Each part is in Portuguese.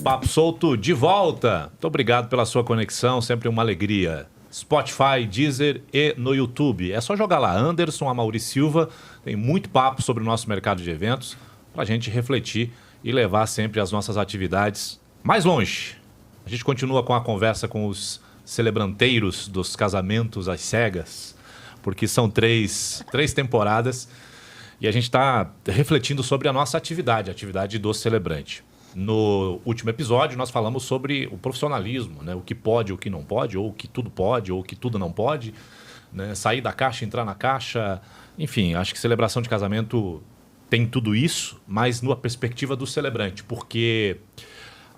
Papo Solto de volta. Muito obrigado pela sua conexão, sempre uma alegria. Spotify, Deezer e no YouTube. É só jogar lá, Anderson Amaury Silva. Tem muito papo sobre o nosso mercado de eventos para a gente refletir e levar sempre as nossas atividades mais longe. A gente continua com a conversa com os celebranteiros dos casamentos às cegas, porque são três temporadas e a gente está refletindo sobre a nossa atividade, a atividade do celebrante. No último episódio, nós falamos sobre o profissionalismo, né? O que pode, o que não pode, ou o que tudo pode, ou o que tudo não pode, né? Sair da caixa, entrar na caixa. Enfim, acho que celebração de casamento tem tudo isso, mas numa perspectiva do celebrante, porque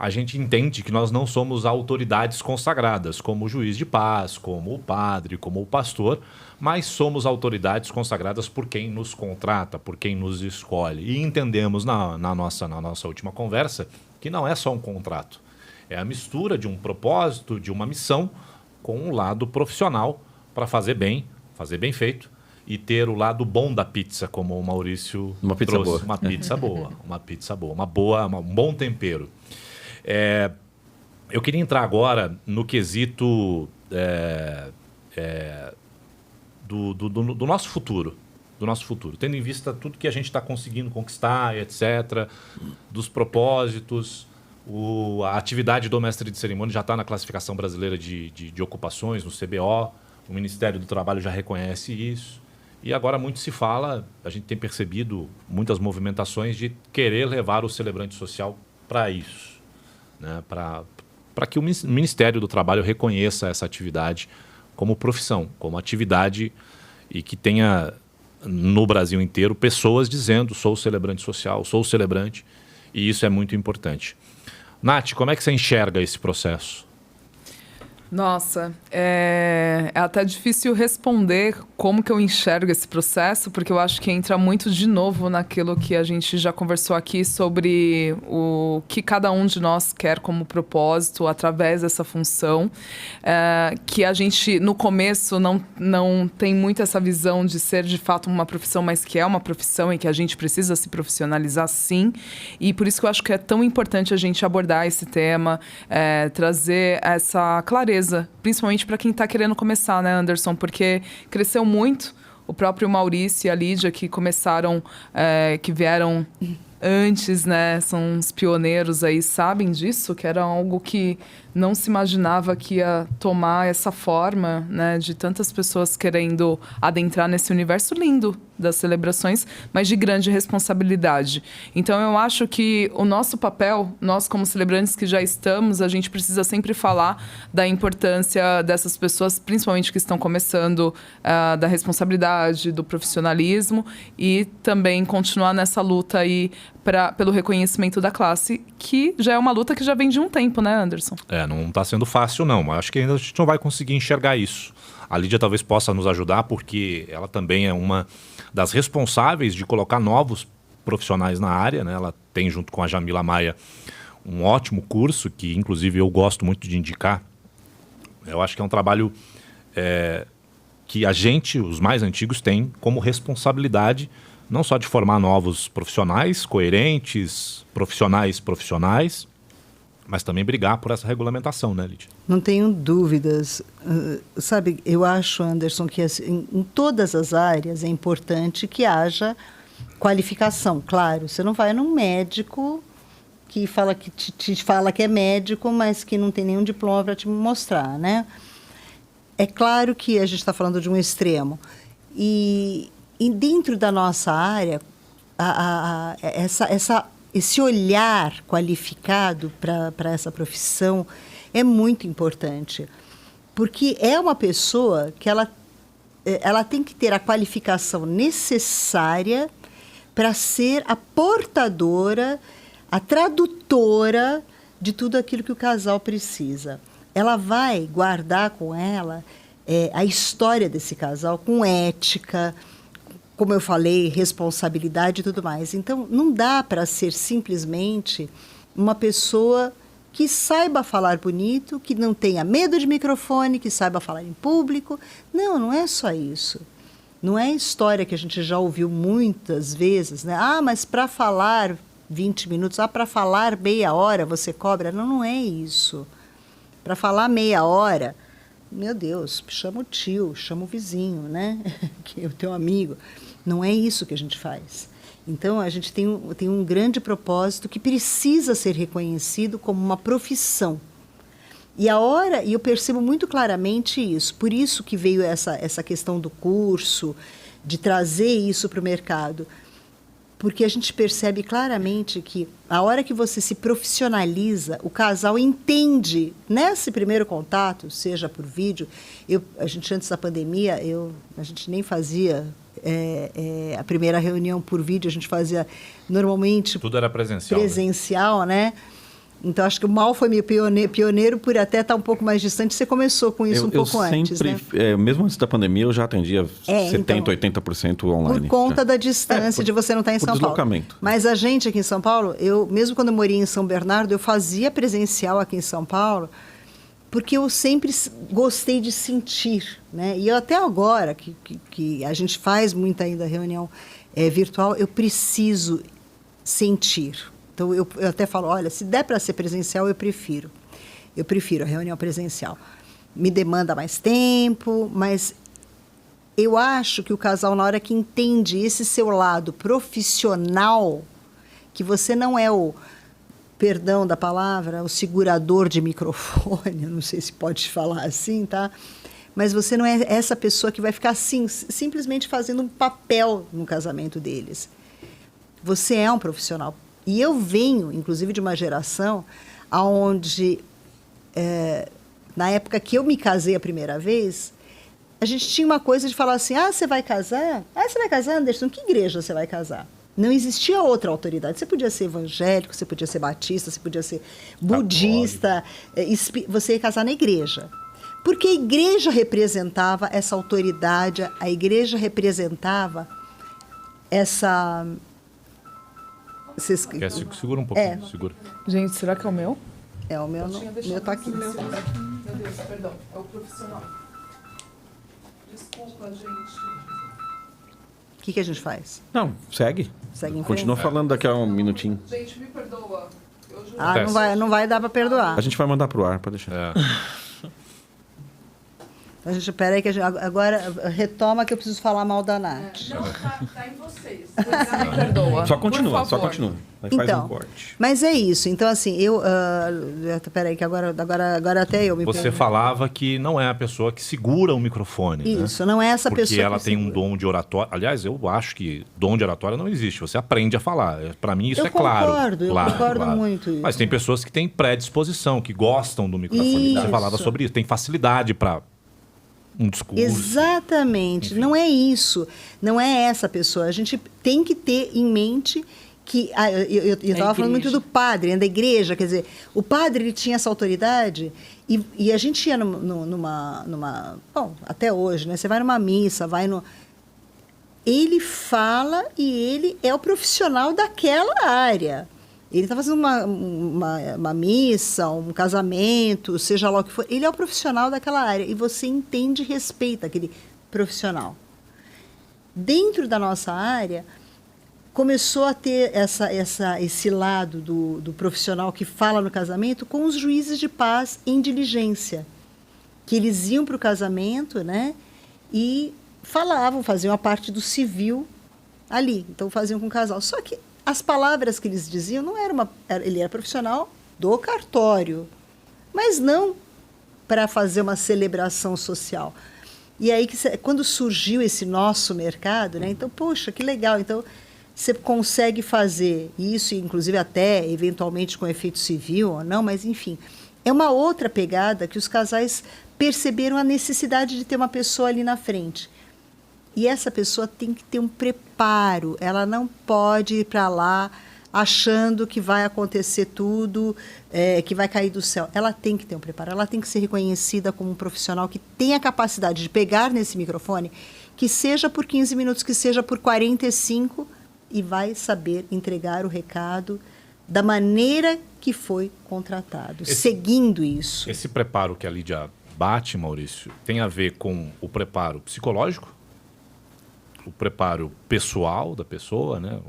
a gente entende que nós não somos autoridades consagradas, como o juiz de paz, como o padre, como o pastor, mas somos autoridades consagradas por quem nos contrata, por quem nos escolhe. E entendemos na nossa última conversa que não é só um contrato, é a mistura de um propósito, de uma missão, com um lado profissional para fazer bem feito e ter o lado bom da pizza, como o Maurício trouxe. Uma pizza boa, um bom tempero. Eu queria entrar agora no quesito do nosso futuro. Tendo em vista tudo que a gente está conseguindo conquistar, etc., dos propósitos, a atividade do mestre de cerimônia já está na classificação brasileira de ocupações, no CBO, o Ministério do Trabalho já reconhece isso. E agora muito se fala, a gente tem percebido muitas movimentações de querer levar o celebrante social para isso, né? Para que o Ministério do Trabalho reconheça essa atividade como profissão, como atividade, e que tenha no Brasil inteiro pessoas dizendo: sou celebrante social, sou celebrante, e isso é muito importante. Nath, como é que você enxerga esse processo? Nossa, é até difícil responder como que eu enxergo esse processo, porque eu acho que entra muito de novo naquilo que a gente já conversou aqui sobre o que cada um de nós quer como propósito através dessa função, que a gente no começo não tem muito essa visão de ser de fato uma profissão, mas que é uma profissão e que a gente precisa se profissionalizar sim, e por isso que eu acho que é tão importante a gente abordar esse tema, trazer essa clareza, principalmente para quem está querendo começar, né, Anderson? Porque cresceu muito. O próprio Maurício e a Lídia, que começaram, que vieram antes, né, são os pioneiros aí, sabem disso, que era algo que não se imaginava que ia tomar essa forma, né, de tantas pessoas querendo adentrar nesse universo lindo das celebrações, mas de grande responsabilidade. Então, eu acho que o nosso papel, nós como celebrantes que já estamos, a gente precisa sempre falar da importância dessas pessoas, principalmente que estão começando, da responsabilidade, do profissionalismo, e também continuar nessa luta aí pelo reconhecimento da classe, que já é uma luta que já vem de um tempo, né, Anderson? Não está sendo fácil, não, mas acho que ainda a gente não vai conseguir enxergar isso. A Lídia talvez possa nos ajudar, porque ela também é uma das responsáveis de colocar novos profissionais na área, né? Ela tem, junto com a Jamila Maia, um ótimo curso, que inclusive eu gosto muito de indicar. Eu acho que é um trabalho que a gente, os mais antigos, tem como responsabilidade, não só de formar novos profissionais coerentes, profissionais, mas também brigar por essa regulamentação, né, Lídia? Não tenho dúvidas. Sabe, eu acho, Anderson, que assim, em todas as áreas é importante que haja qualificação. Claro, você não vai num médico que fala que te fala que é médico, mas que não tem nenhum diploma para te mostrar, né? É claro que a gente está falando de um extremo. E dentro da nossa área, esse olhar qualificado para essa profissão é muito importante, porque é uma pessoa que ela tem que ter a qualificação necessária para ser a portadora, a tradutora de tudo aquilo que o casal precisa. Ela vai guardar com ela a história desse casal, com ética, como eu falei, responsabilidade e tudo mais. Então, não dá para ser simplesmente uma pessoa que saiba falar bonito, que não tenha medo de microfone, que saiba falar em público. Não é só isso. Não é a história que a gente já ouviu muitas vezes, né? Mas para falar 20 minutos. Para falar meia hora você cobra? Não, não é isso. Para falar meia hora, meu Deus, chama o tio, chama o vizinho, né? Que é o teu amigo. Não é isso que a gente faz. Então, a gente tem um grande propósito que precisa ser reconhecido como uma profissão. E eu percebo muito claramente isso. Por isso que veio essa questão do curso, de trazer isso para o mercado. Porque a gente percebe claramente que a hora que você se profissionaliza, o casal entende, nesse primeiro contato, seja por vídeo, a gente antes da pandemia, a gente nem fazia a primeira reunião por vídeo, a gente fazia normalmente... Tudo era presencial, né? Então, acho que o Mal foi meio pioneiro por até estar um pouco mais distante. Você começou com isso um pouco antes, né? Mesmo antes da pandemia, eu já atendia 70%, 80% online. Por conta da distância de você não estar em São deslocamento. Paulo. Mas a gente aqui em São Paulo, mesmo quando eu morei em São Bernardo, eu fazia presencial aqui em São Paulo, porque eu sempre gostei de sentir, né? E eu até agora, que a gente faz muita ainda reunião virtual, eu preciso sentir. Então, eu até falo, olha, se der para ser presencial, eu prefiro. Eu prefiro a reunião presencial. Me demanda mais tempo, mas eu acho que o casal, na hora que entende esse seu lado profissional, que você não é o, perdão da palavra, o segurador de microfone, não sei se pode falar assim, tá? Mas você não é essa pessoa que vai ficar assim, simplesmente fazendo um papel no casamento deles. Você é um profissional. E eu venho, inclusive, de uma geração onde, na época que eu me casei a primeira vez, a gente tinha uma coisa de falar assim, você vai casar? Você vai casar, Anderson? Que igreja você vai casar? Não existia outra autoridade. Você podia ser evangélico, você podia ser batista, você podia ser budista, você ia casar na igreja. Porque a igreja representava essa autoridade, a igreja representava essa... Segura um pouquinho, segura. Gente, será que é o meu? O meu não. O meu tá aqui. Meu Deus, perdão. É o profissional. Desculpa, gente. O que a gente faz? Não, segue. Segue em Continua frente. falando daqui a um minutinho. Gente, me perdoa. Eu juro. Não vai dar para perdoar. A gente vai mandar pro ar, pode deixar. A gente, peraí, que agora retoma que eu preciso falar mal da Nath. Não, tá em vocês. Me perdoa. Só continua, Por favor. Aí faz Então, um corte. mas é isso. Então, assim, peraí, que agora até eu me Você perdi. falava que não é a pessoa que segura o microfone. Isso, não é essa Porque pessoa ela que tem um segura. dom de oratória. Aliás, eu acho que dom de oratória não existe. Você aprende a falar. Para mim, isso Eu é claro. concordo, Claro, concordo muito isso. Mas tem pessoas que têm predisposição, que gostam do microfone. Você Isso. falava sobre isso. Tem facilidade para um discurso. Exatamente. Enfim. Não é isso. Não é essa pessoa. A gente tem que ter em mente que... eu estava falando muito do padre, da igreja. Quer dizer, o padre ele tinha essa autoridade e a gente ia numa... Bom, até hoje, né? Você vai numa missa, vai no... Ele fala e ele é o profissional daquela área. Ele está fazendo uma missa, um casamento, seja lá o que for. Ele é o profissional daquela área e você entende e respeita aquele profissional. Dentro da nossa área, começou a ter esse lado do profissional que fala no casamento com os juízes de paz em diligência. Que eles iam para o casamento, né, e falavam, faziam a parte do civil ali. Então, faziam com o casal. Só que as palavras que eles diziam não ele era profissional do cartório, mas não para fazer uma celebração social. E aí, quando surgiu esse nosso mercado, né? Então, poxa, que legal. Então, você consegue fazer isso, inclusive até, eventualmente, com efeito civil ou não, mas, enfim. É uma outra pegada que os casais perceberam a necessidade de ter uma pessoa ali na frente. E essa pessoa tem que ter um preparo. Ela não pode ir para lá achando que vai acontecer tudo, que vai cair do céu. Ela tem que ter um preparo. Ela tem que ser reconhecida como um profissional que tem a capacidade de pegar nesse microfone, que seja por 15 minutos, que seja por 45, e vai saber entregar o recado da maneira que foi contratado, seguindo isso. Esse preparo que a Lídia bate, Maurício, tem a ver com o preparo psicológico? O preparo pessoal da pessoa, né?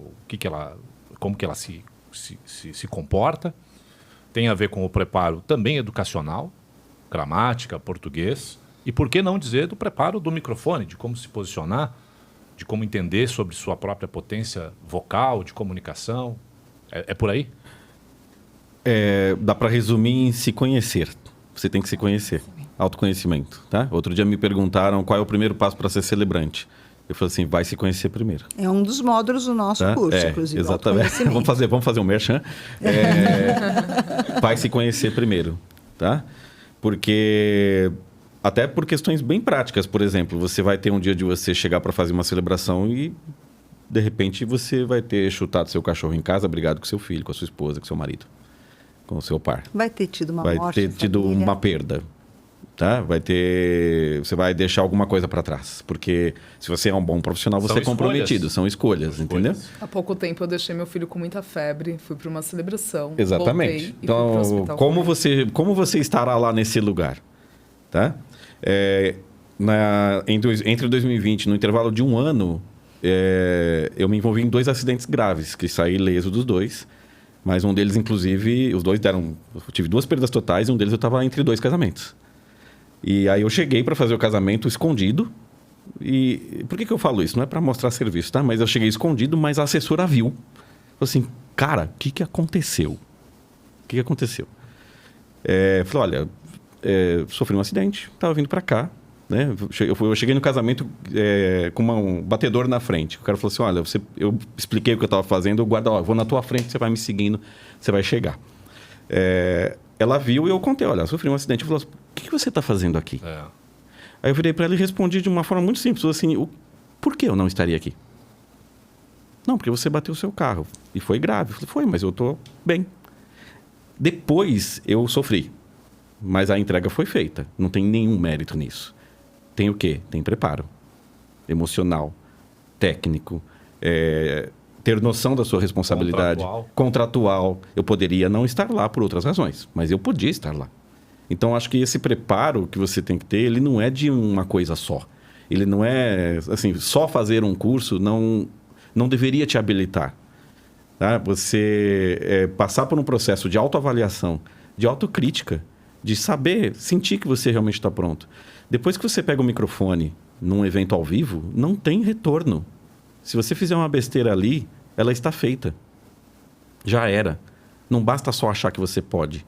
Como que ela se se comporta. Tem a ver com o preparo também educacional, gramática, português. E por que não dizer do preparo do microfone, de como se posicionar, de como entender sobre sua própria potência vocal, de comunicação. É por aí? Dá para resumir em se conhecer. Você tem que se conhecer. Autoconhecimento, tá? Outro dia me perguntaram qual é o primeiro passo para ser celebrante. Eu falei assim, vai se conhecer primeiro. É um dos módulos do nosso curso, inclusive. Exatamente. Vamos fazer um merchan. Vai se conhecer primeiro, tá? Porque... Até por questões bem práticas, por exemplo, você vai ter um dia de você chegar para fazer uma celebração e, de repente, você vai ter chutado seu cachorro em casa, brigado com seu filho, com a sua esposa, com seu marido, com o seu par. Vai ter tido uma morte. Vai ter tido uma perda, tá? Você vai deixar alguma coisa para trás, porque se você é um bom profissional, você é comprometido, são escolhas, entendeu? Há pouco tempo eu deixei meu filho com muita febre, fui para uma celebração. Exatamente. Então, como você estará lá nesse lugar, tá? Entre 2020, no intervalo de um ano, eu me envolvi em 2 acidentes graves, que saí ileso dos 2. Mas um deles, inclusive, os 2 deram... Eu tive 2 perdas totais e um deles eu estava entre 2 casamentos. E aí eu cheguei para fazer o casamento escondido. E por que eu falo isso? Não é para mostrar serviço, tá? Mas eu cheguei escondido, mas a assessora viu. Falei assim, cara, o que aconteceu? O que aconteceu? Falei, olha... sofri um acidente, estava vindo para cá, né? Eu cheguei no casamento com um batedor na frente. O cara falou assim, olha, eu expliquei o que eu estava fazendo, o guarda, eu vou na tua frente, você vai me seguindo, você vai chegar. Ela viu e eu contei, olha, eu sofri um acidente. Ela falou, o que você está fazendo aqui? Aí eu virei para ela e respondi de uma forma muito simples, assim, por que eu não estaria aqui? Não, porque você bateu o seu carro e foi grave. Eu falei, foi, mas eu estou bem. Depois eu sofri. Mas a entrega foi feita. Não tem nenhum mérito nisso. Tem o quê? Tem preparo. Emocional, técnico, ter noção da sua responsabilidade. Contratual. Eu poderia não estar lá por outras razões, mas eu podia estar lá. Então, acho que esse preparo que você tem que ter, ele não é de uma coisa só. Ele não é... assim, só fazer um curso não deveria te habilitar. Tá? Você passar por um processo de autoavaliação, de autocrítica, de saber, sentir que você realmente está pronto. Depois que você pega o microfone num evento ao vivo, não tem retorno. Se você fizer uma besteira ali, ela está feita. Já era. Não basta só achar que você pode.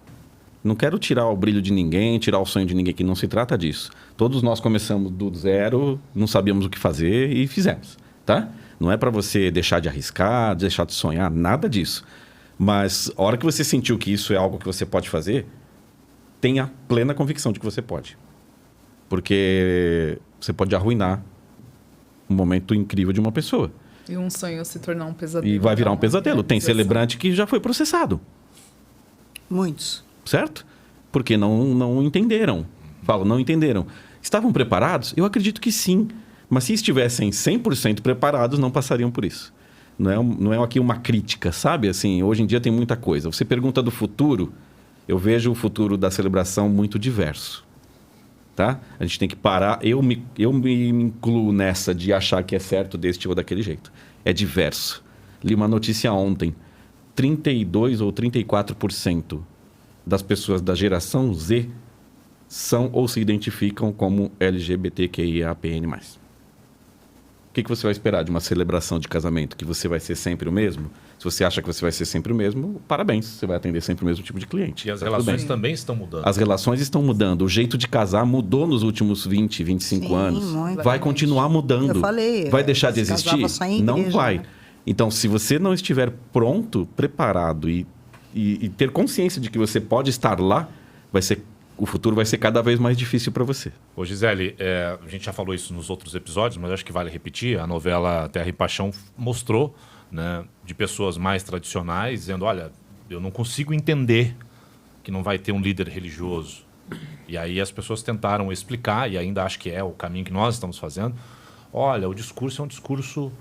Não quero tirar o brilho de ninguém, tirar o sonho de ninguém, que não se trata disso. Todos nós começamos do zero, não sabíamos o que fazer e fizemos, tá? Não é para você deixar de arriscar, deixar de sonhar, nada disso. Mas a hora que você sentiu que isso é algo que você pode fazer, tenha plena convicção de que você pode. Porque você pode arruinar um momento incrível de uma pessoa. E um sonho se tornar um pesadelo. E vai virar um pesadelo. Tem celebrante que já foi processado. Muitos. Certo? Porque não entenderam. Falo, não entenderam. Estavam preparados? Eu acredito que sim. Mas se estivessem 100% preparados, não passariam por isso. Não é aqui uma crítica, sabe? Assim, hoje em dia tem muita coisa. Você pergunta do futuro... Eu vejo o futuro da celebração muito diverso, tá? A gente tem que parar. Eu me incluo nessa de achar que é certo desse ou daquele jeito. É diverso. Li uma notícia ontem. 32% ou 34% das pessoas da geração Z são ou se identificam como LGBTQIAPN+. O que você vai esperar de uma celebração de casamento? Que você vai ser sempre o mesmo? Se você acha que você vai ser sempre o mesmo, parabéns, você vai atender sempre o mesmo tipo de cliente. E as relações também estão mudando. As relações estão mudando. O jeito de casar mudou nos últimos 20, 25 anos. Vai continuar mudando. Eu falei. Vai deixar de existir? Não vai. Né? Então, se você não estiver pronto, preparado e ter consciência de que você pode estar lá, o futuro vai ser cada vez mais difícil para você. Ô Gisele, a gente já falou isso nos outros episódios, mas acho que vale repetir. A novela Terra e Paixão mostrou, né, de pessoas mais tradicionais dizendo, olha, eu não consigo entender que não vai ter um líder religioso. E aí as pessoas tentaram explicar, e ainda acho que é o caminho que nós estamos fazendo. Olha, o discurso é um discurso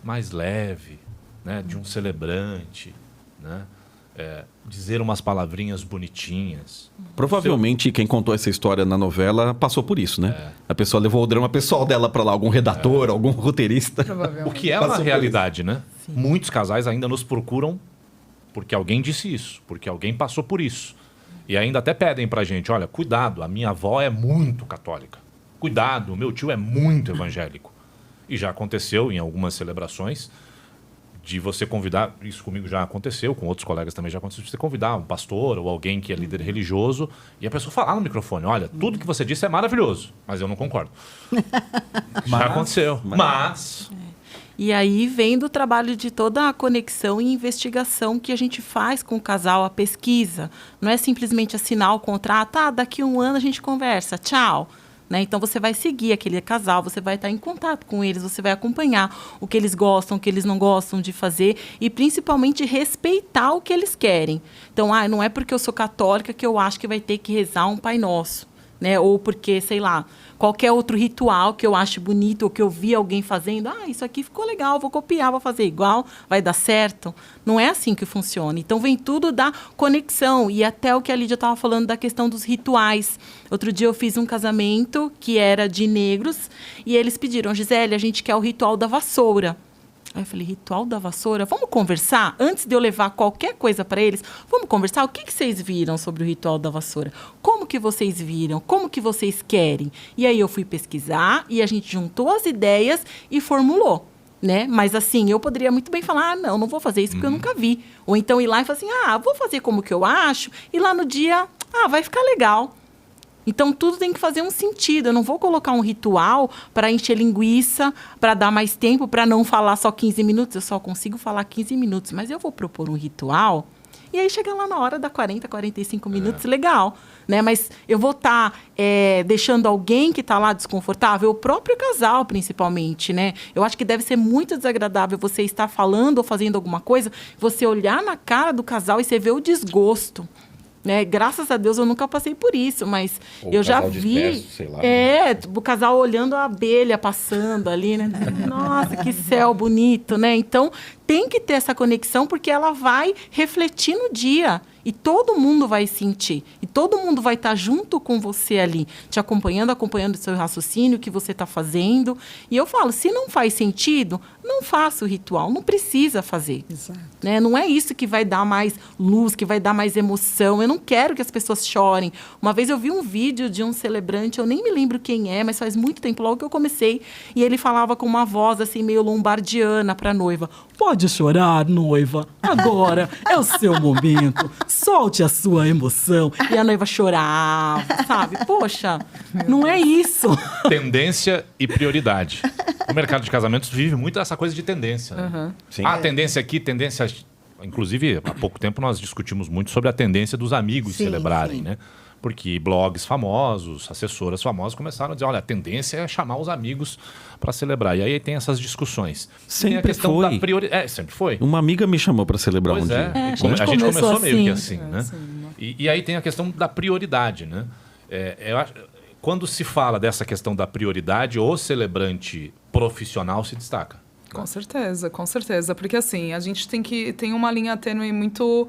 mais leve, né, de um celebrante, né? Dizer umas palavrinhas bonitinhas. Provavelmente quem contou essa história na novela passou por isso, né? A pessoa levou o drama pessoal dela para lá, algum redator, algum roteirista. O que é uma realidade, né? Sim. Muitos casais ainda nos procuram porque alguém disse isso, porque alguém passou por isso. E ainda até pedem pra gente, olha, cuidado, a minha avó é muito católica. Cuidado, o meu tio é muito evangélico. E já aconteceu em algumas celebrações de você convidar, isso comigo já aconteceu, com outros colegas também já aconteceu, de você convidar um pastor ou alguém que é líder religioso e a pessoa falar no microfone, olha, tudo que você disse é maravilhoso, mas eu não concordo. Já aconteceu. Mas... E aí vem do trabalho de toda a conexão e investigação que a gente faz com o casal, a pesquisa. Não é simplesmente assinar o contrato, daqui a um ano a gente conversa, tchau. Né? Então, você vai seguir aquele casal, você vai estar em contato com eles, você vai acompanhar o que eles gostam, o que eles não gostam de fazer e, principalmente, respeitar o que eles querem. Então, não é porque eu sou católica que eu acho que vai ter que rezar um Pai Nosso. Né? Ou porque, sei lá, qualquer outro ritual que eu ache bonito ou que eu vi alguém fazendo, isso aqui ficou legal, vou copiar, vou fazer igual, vai dar certo. Não é assim que funciona. Então, vem tudo da conexão. E até o que a Lídia estava falando da questão dos rituais. Outro dia eu fiz um casamento que era de negros e eles pediram, Gisele, a gente quer o ritual da vassoura. Aí eu falei, ritual da vassoura? Vamos conversar? Antes de eu levar qualquer coisa para eles, vamos conversar? O que vocês viram sobre o ritual da vassoura? Como que vocês viram? Como que vocês querem? E aí eu fui pesquisar e a gente juntou as ideias e formulou. Né? Mas assim, eu poderia muito bem falar, não vou fazer isso porque eu nunca vi. Ou então ir lá e falar assim, vou fazer como que eu acho, e lá no dia, vai ficar legal. Então, tudo tem que fazer um sentido. Eu não vou colocar um ritual para encher linguiça, para dar mais tempo, para não falar só 15 minutos. Eu só consigo falar 15 minutos. Mas eu vou propor um ritual e aí chega lá na hora da 40, 45 minutos, legal. Né? Mas eu vou estar deixando alguém que está lá desconfortável, o próprio casal, principalmente. Né? Eu acho que deve ser muito desagradável você estar falando ou fazendo alguma coisa, você olhar na cara do casal e você ver o desgosto. Né? Graças a Deus eu nunca passei por isso, mas ou eu já vi disperso, sei lá, o casal olhando a abelha passando ali, né? Nossa, que céu bonito, né? Então tem que ter essa conexão porque ela vai refletir no dia e todo mundo vai sentir e todo mundo vai estar junto com você ali, te acompanhando o seu raciocínio, o que você está fazendo. E eu falo, se não faz sentido, não faça o ritual, não precisa fazer. Exato. Né? Não é isso que vai dar mais luz, que vai dar mais emoção. Eu não quero que as pessoas chorem. Uma vez eu vi um vídeo de um celebrante, eu nem me lembro quem é, mas faz muito tempo, logo que eu comecei, e ele falava com uma voz assim meio lombardiana para a noiva. Pode chorar, noiva. Agora é o seu momento. Solte a sua emoção. E a noiva chorava, sabe? Poxa, não é isso. Tendência e prioridade. O mercado de casamentos vive muito essa coisa de tendência. Né? Sim. Tendência aqui, tendência... Inclusive, há pouco tempo nós discutimos muito sobre a tendência dos amigos celebrarem, né? Porque blogs famosos, assessoras famosas começaram a dizer, olha, a tendência é chamar os amigos para celebrar. E aí tem essas discussões. Sempre tem a questão foi. da prioridade. Sempre foi. Uma amiga me chamou para celebrar Pois um dia. a A gente começou meio que assim, assim. né? Sim. E aí tem a questão da prioridade, né? Eu acho, quando se fala dessa questão da prioridade, o celebrante profissional se destaca. Com certeza. Porque assim, a gente tem uma linha tênue muito...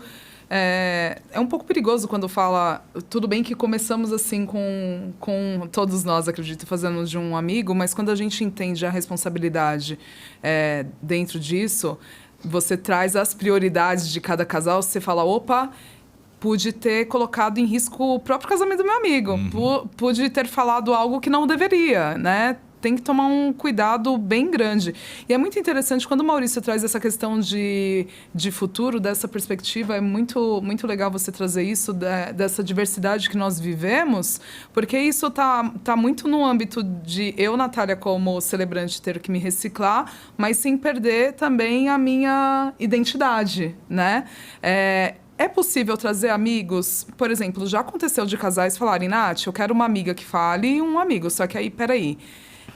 É um pouco perigoso quando fala... Tudo bem que começamos assim com todos nós, acredito, fazendo de um amigo, mas quando a gente entende a responsabilidade dentro disso, você traz as prioridades de cada casal, você fala, opa... Pude ter colocado em risco o próprio casamento do meu amigo. Pude ter falado algo que não deveria, né? Tem que tomar um cuidado bem grande. E é muito interessante, quando o Maurício traz essa questão de futuro, dessa perspectiva, é muito, muito legal você trazer isso, dessa diversidade que nós vivemos, porque isso tá muito no âmbito de eu, Natália, como celebrante, ter que me reciclar, mas sem perder também a minha identidade, né? É possível trazer amigos? Por exemplo, já aconteceu de casais falarem, Nath, eu quero uma amiga que fale e um amigo. Só que aí, peraí,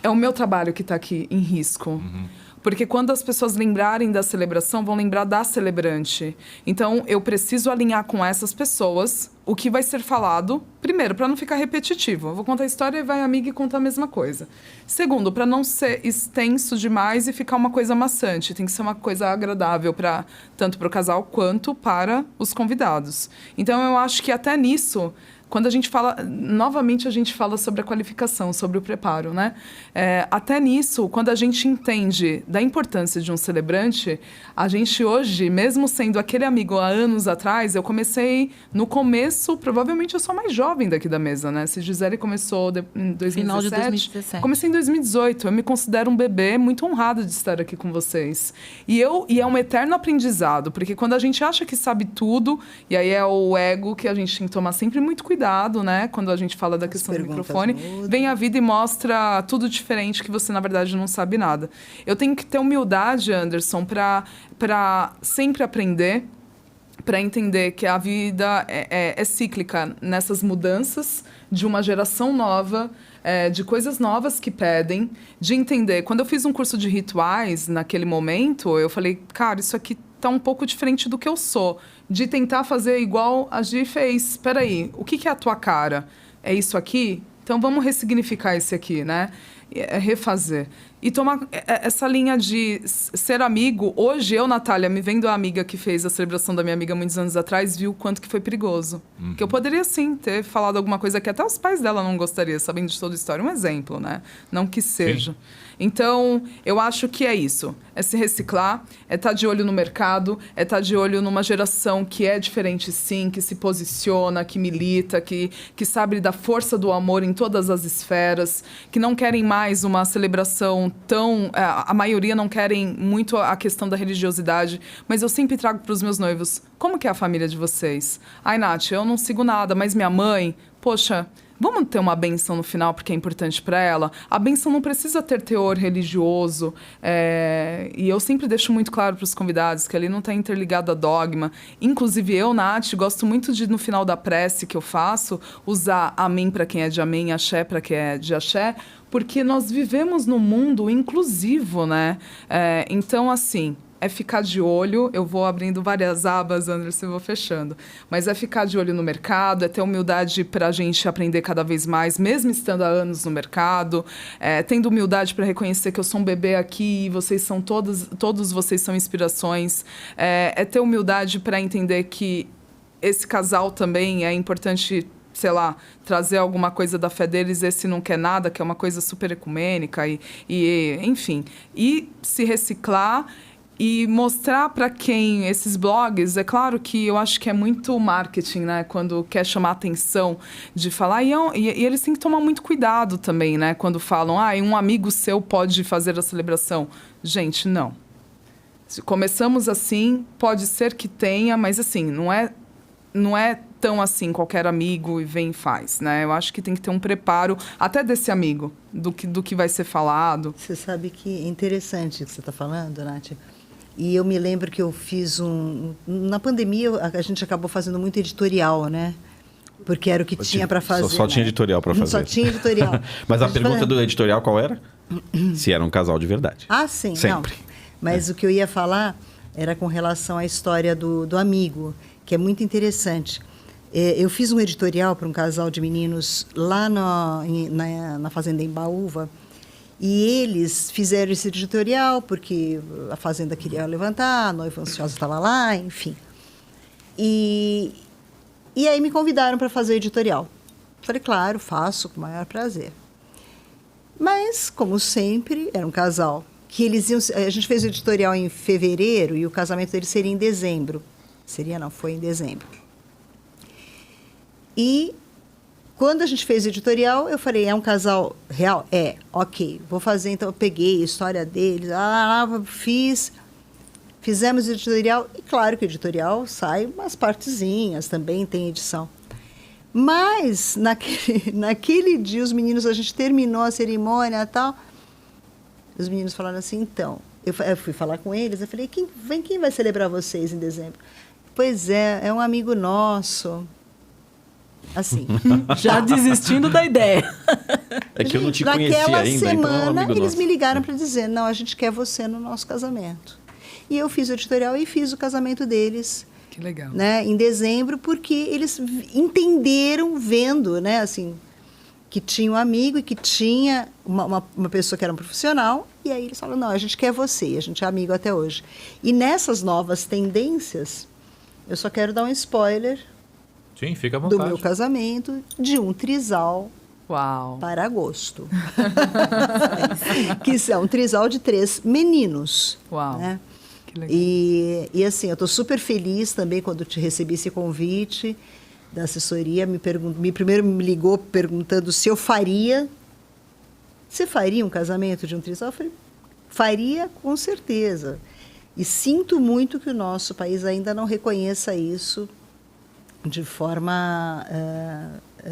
é o meu trabalho que está aqui em risco. Porque quando as pessoas lembrarem da celebração, vão lembrar da celebrante. Então, eu preciso alinhar com essas pessoas o que vai ser falado. Primeiro, para não ficar repetitivo. Eu vou contar a história e vai a amiga e conta a mesma coisa. Segundo, para não ser extenso demais e ficar uma coisa maçante. Tem que ser uma coisa agradável tanto para o casal quanto para os convidados. Então, eu acho que até nisso quando a gente fala, novamente a gente fala sobre a qualificação, sobre o preparo, né? Até nisso, quando a gente entende da importância de um celebrante, a gente hoje, mesmo sendo aquele amigo há anos atrás, eu comecei no começo, provavelmente eu sou mais jovem daqui da mesa, né? Se Gisele começou em 2017, final de 2017. Comecei em 2018, eu me considero um bebê muito honrado de estar aqui com vocês. E é um eterno aprendizado, porque quando a gente acha que sabe tudo, e aí é o ego que a gente tem que tomar sempre muito cuidado, né? Quando a gente fala da questão do microfone, vem a vida e mostra tudo diferente, que você, na verdade, não sabe nada. Eu tenho que ter humildade, Anderson, para sempre aprender, para entender que a vida é cíclica nessas mudanças de uma geração nova, de coisas novas que pedem, de entender. Quando eu fiz um curso de rituais, naquele momento, eu falei, cara, isso aqui tá um pouco diferente do que eu sou. De tentar fazer igual a Gi fez. Espera aí, o que é a tua cara? É isso aqui? Então vamos ressignificar esse aqui, né? Refazer. E tomar essa linha de ser amigo. Hoje, eu, Natália, me vendo a amiga que fez a celebração da minha amiga muitos anos atrás, viu o quanto que foi perigoso. Que eu poderia, sim, ter falado alguma coisa que até os pais dela não gostariam, sabendo de toda a história. Um exemplo, né? Não que seja. Sim. Então, eu acho que é isso. É se reciclar, é estar de olho no mercado, é estar de olho numa geração que é diferente, sim, que se posiciona, que milita, que sabe da força do amor em todas as esferas, que não querem mais uma celebração tão... A maioria não querem muito a questão da religiosidade, mas eu sempre trago para os meus noivos, como que é a família de vocês? Ai, Nath, eu não sigo nada, mas minha mãe, poxa... Vamos ter uma bênção no final, porque é importante para ela? A bênção não precisa ter teor religioso. E eu sempre deixo muito claro para os convidados que ali não está interligado a dogma. Inclusive eu, Nath, gosto muito de, no final da prece que eu faço, usar amém para quem é de amém, axé para quem é de axé, porque nós vivemos num mundo inclusivo, né? Então, assim... É ficar de olho, eu vou abrindo várias abas, Anderson, eu vou fechando. Mas é ficar de olho no mercado, é ter humildade para a gente aprender cada vez mais, mesmo estando há anos no mercado, tendo humildade para reconhecer que eu sou um bebê aqui e vocês são todos vocês são inspirações. É ter humildade para entender que esse casal também é importante, sei lá, trazer alguma coisa da fé deles, esse não quer nada, que é uma coisa super ecumênica, enfim. E se reciclar... E mostrar para quem esses blogs, é claro que eu acho que é muito marketing, né? Quando quer chamar atenção de falar. E eles têm que tomar muito cuidado também, né? Quando falam, um amigo seu pode fazer a celebração. Gente, não. Se começamos assim, pode ser que tenha, mas assim, não é tão assim, qualquer amigo e vem e faz, né? Eu acho que tem que ter um preparo, até desse amigo, do que vai ser falado. Você sabe que é interessante o que você está falando, Nath. E eu me lembro que eu fiz na pandemia, a gente acabou fazendo muito editorial, né? Porque era o que tinha para fazer. Só tinha editorial para fazer. Só tinha editorial. Mas a pergunta do editorial qual era? Se era um casal de verdade. Ah, sim. Sempre. Não. Mas o que eu ia falar era com relação à história do amigo, que é muito interessante. Eu fiz um editorial para um casal de meninos lá na fazenda em Baúva. E eles fizeram esse editorial porque a fazenda queria levantar, a noiva ansiosa estava lá, enfim. E aí me convidaram para fazer o editorial. Falei, claro, faço com o maior prazer. Mas, como sempre, era um casal que eles iam... A gente fez o editorial em fevereiro e o casamento deles seria em dezembro. Foi em dezembro. E... Quando a gente fez o editorial, eu falei, é um casal real? Ok, vou fazer. Então, eu peguei a história deles, fizemos o editorial. E claro que o editorial sai umas partezinhas, também tem edição. Mas, naquele dia, os meninos, a gente terminou a cerimônia e tal. Os meninos falaram assim, então, eu fui falar com eles, eu falei, quem vai celebrar vocês em dezembro? Pois é um amigo nosso... Assim. Já desistindo da ideia. É que eu não te conhecia ainda. Naquela semana, então eles me ligaram para dizer, não, a gente quer você no nosso casamento. E eu fiz o editorial e fiz o casamento deles. Que legal. Né, em dezembro, porque eles entenderam, vendo, né, assim, que tinha um amigo e que tinha uma pessoa que era um profissional. E aí eles falaram, não, a gente quer você, a gente é amigo até hoje. E nessas novas tendências, eu só quero dar um spoiler... Sim, fica à do vontade. meu casamento de um trisal Uau. para agosto. Que é um trisal de 3 meninos. Uau. Né? Que legal. E assim, eu estou super feliz também quando te recebi esse convite da assessoria. Primeiro me ligou perguntando se eu faria. Você faria um casamento de um trisal? Eu falei, faria com certeza. E sinto muito que o nosso país ainda não reconheça isso de forma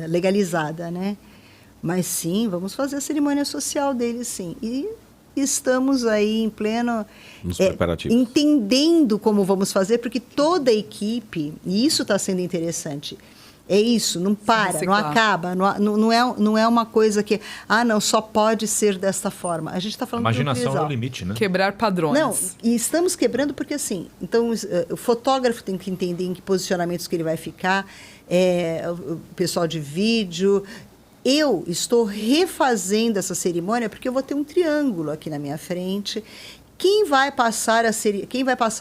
legalizada, né? Mas sim, vamos fazer a cerimônia social deles, sim. E estamos aí em pleno Nos preparativos. entendendo como vamos fazer, porque toda a equipe, e isso está sendo interessante, é isso, não para, não reciclar. acaba, não é uma coisa que, não, só pode ser desta forma. A gente está A falando de um imaginação é trisal. o limite, né? Quebrar padrões. Não, e estamos quebrando porque assim, então o fotógrafo tem que entender em que posicionamentos que ele vai ficar, o pessoal de vídeo. Eu estou refazendo essa cerimônia porque eu vou ter um triângulo aqui na minha frente. Quem vai passar a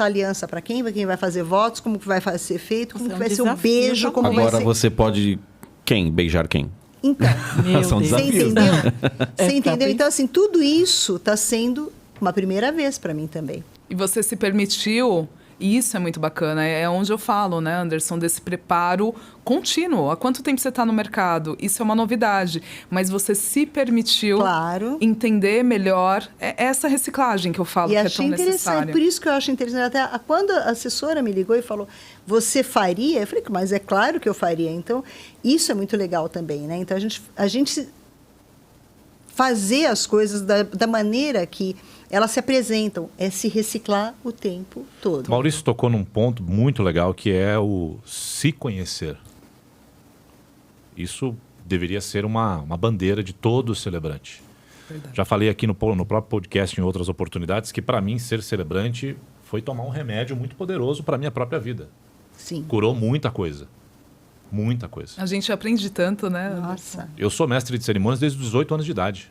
aliança para quem vai fazer votos, como que vai ser feito, como Isso que é um vai ser o desafio beijo, como também. vai Agora ser... você pode beijar quem? Então, Meu São Deus. você desafios, entendeu? né? Você entendeu? Então, assim, tudo isso está sendo uma primeira vez para mim também. E você se permitiu, e isso é muito bacana, é onde eu falo, né, Anderson, desse preparo contínuo. Há quanto tempo você está no mercado? Isso é uma novidade, mas você se permitiu Claro. entender melhor essa reciclagem que eu falo E que é achei tão interessante, necessária. por isso que eu acho interessante. Até quando a assessora me ligou e falou, você faria? Eu falei, mas é claro que eu faria. Então, isso é muito legal também, né? Então, a gente fazer as coisas da maneira que elas se apresentam, é se reciclar o tempo todo. Maurício tocou num ponto muito legal que é o se conhecer. Isso deveria ser uma bandeira de todo celebrante. Verdade. Já falei aqui no próprio podcast em outras oportunidades que para mim ser celebrante foi tomar um remédio muito poderoso para minha própria vida. Sim. Curou muita coisa. Muita coisa. A gente aprende tanto, né? Nossa. Eu sou mestre de cerimônias desde os 18 anos de idade.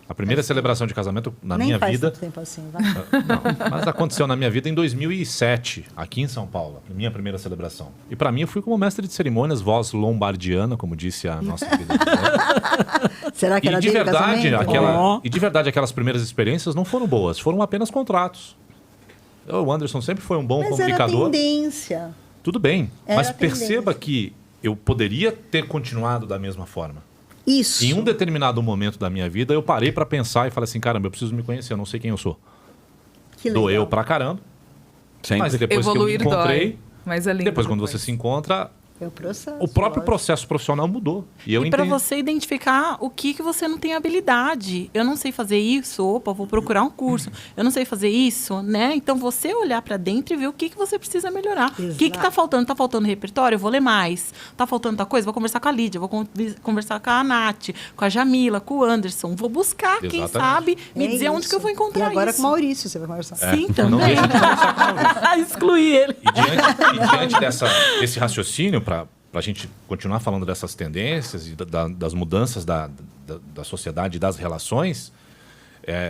A primeira celebração de casamento na Nem minha faz vida... tanto tempo assim, vai. Não, mas aconteceu na minha vida em 2007, aqui em São Paulo, a minha primeira celebração. E para mim eu fui como mestre de cerimônias, voz lombardiana, como disse a nossa querida Gisele. Será que E era de dele o verdade, casamento? e de verdade aquelas primeiras experiências não foram boas, foram apenas contratos. O Anderson sempre foi um bom Mas era a comunicador. tendência. Tudo bem, Era mas a tendência. perceba que eu poderia ter continuado da mesma forma. Isso. Em um determinado momento da minha vida, eu parei para pensar e falei assim, caramba, eu preciso me conhecer, eu não sei quem eu sou. Que legal. Doeu pra caramba, Sempre. mas depois Evoluir que eu me encontrei, dói, mas é lindo depois quando depois. você se encontra, É o processo. o próprio lógico. processo profissional mudou. E eu E para entendi. você identificar o que você não tem habilidade. Eu não sei fazer isso, opa, vou procurar um curso. Eu não sei fazer isso, né? Então você olhar para dentro e ver o que você precisa melhorar. O que Exato. tá faltando? Tá faltando repertório? Eu vou ler mais. Tá faltando outra coisa? Vou conversar com a Lídia, vou conversar com a Nath, com a Jamila, com o Anderson. Vou buscar, quem Exatamente. sabe, me É dizer onde isso. que eu vou encontrar E agora isso. com o Maurício você vai conversar. Sim, Não também. deixa de conversar com o Maurício. Excluir ele. E diante desse raciocínio, para a gente continuar falando dessas tendências e das mudanças da sociedade e das relações,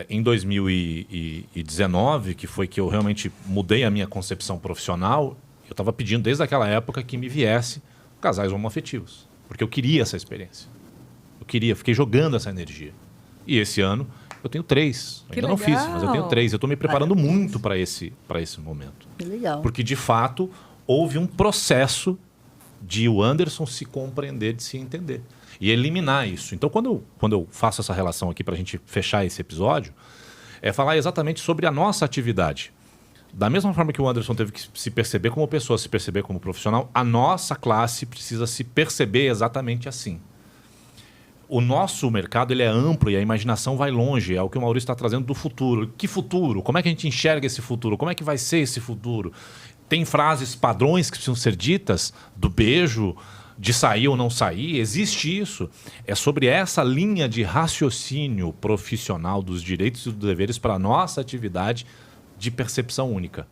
em 2019, que foi que eu realmente mudei a minha concepção profissional, eu estava pedindo desde aquela época que me viesse casais homoafetivos, porque eu queria essa experiência. Fiquei jogando essa energia. E esse ano eu tenho 3. Que Ainda não fiz, mas eu tenho legal. 3. Eu estou me preparando muito para esse momento. Que legal. Porque, de fato, houve um processo de o Anderson se compreender, de se entender. E eliminar isso. Então, quando eu faço essa relação aqui para a gente fechar esse episódio, é falar exatamente sobre a nossa atividade. Da mesma forma que o Anderson teve que se perceber como pessoa, se perceber como profissional, a nossa classe precisa se perceber exatamente assim. O nosso mercado ele é amplo e a imaginação vai longe. É o que o Maurício está trazendo do futuro. Que futuro? Como é que a gente enxerga esse futuro? Como é que vai ser esse futuro? Tem frases padrões que precisam ser ditas do beijo, de sair ou não sair. Existe isso. É sobre essa linha de raciocínio profissional dos direitos e dos deveres para a nossa atividade de percepção única.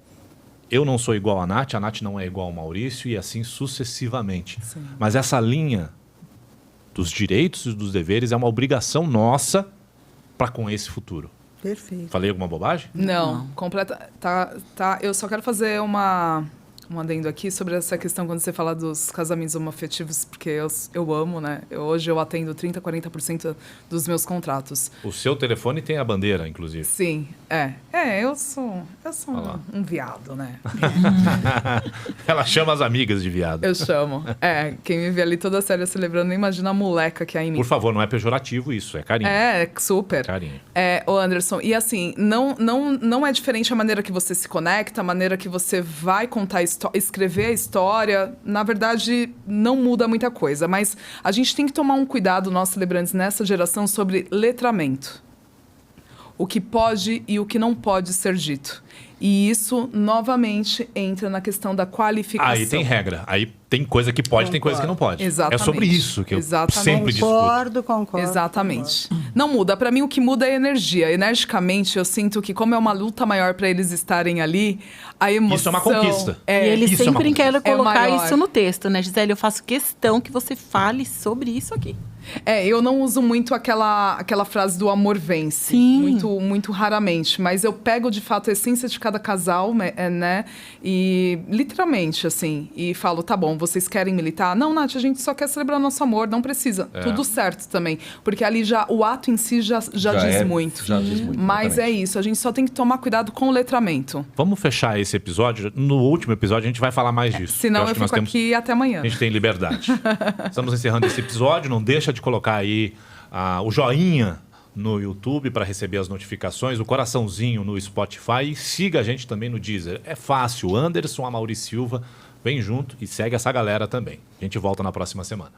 Eu não sou igual a Nath não é igual ao Maurício e assim sucessivamente. Sim. Mas essa linha dos direitos e dos deveres é uma obrigação nossa para com esse futuro. Perfeito. Falei alguma bobagem? Não, completa. Eu só quero fazer uma um adendo aqui sobre essa questão quando você fala dos casamentos homoafetivos, porque eu amo, né? Hoje eu atendo 30%, 40% dos meus contratos. O seu telefone tem a bandeira, inclusive. Sim, eu sou um viado, né? Ela chama as amigas de viado. Eu chamo. Quem me vê ali toda séria celebrando, nem imagina a moleca que há em mim. Por favor, não é pejorativo isso, é carinho. Super. Carinho. Ô Anderson, e assim, não é diferente a maneira que você se conecta, a maneira que você vai contar escrever a história, na verdade, não muda muita coisa. Mas a gente tem que tomar um cuidado, nós celebrantes, nessa geração, sobre letramento. O que pode e o que não pode ser dito. E isso, novamente, entra na questão da qualificação. Aí tem regra. Aí tem coisa que pode, tem coisa que não pode. Exatamente. É sobre isso que eu sempre discuto. Concordo. Exatamente. Não muda. Para mim, o que muda é a energia. Energicamente, eu sinto que, como é uma luta maior para eles estarem ali, a emoção... Isso é uma conquista. E eles Isso é uma sempre querem colocar maior. isso no texto, né, Gisele? Eu faço questão que você fale sobre isso aqui. Eu não uso muito aquela frase do amor vence. Sim. Muito, muito raramente. Mas eu pego, de fato, a essência de cada casal, né? E, literalmente, assim, e falo, tá bom, vocês querem militar? Não, Nath, a gente só quer celebrar nosso amor, não precisa. Tudo certo também. Porque ali o ato em si já diz muito. Já diz muito. Mas exatamente. é isso, a gente só tem que tomar cuidado com o letramento. Vamos fechar esse episódio. No último episódio a gente vai falar mais disso. Senão eu acho que nós fico aqui até amanhã. A gente tem liberdade. Estamos encerrando esse episódio. Não deixa de colocar aí o joinha no YouTube para receber as notificações, o coraçãozinho no Spotify e siga a gente também no Deezer. É fácil. Anderson, Amaury Silva, vem junto e segue essa galera também. A gente volta na próxima semana.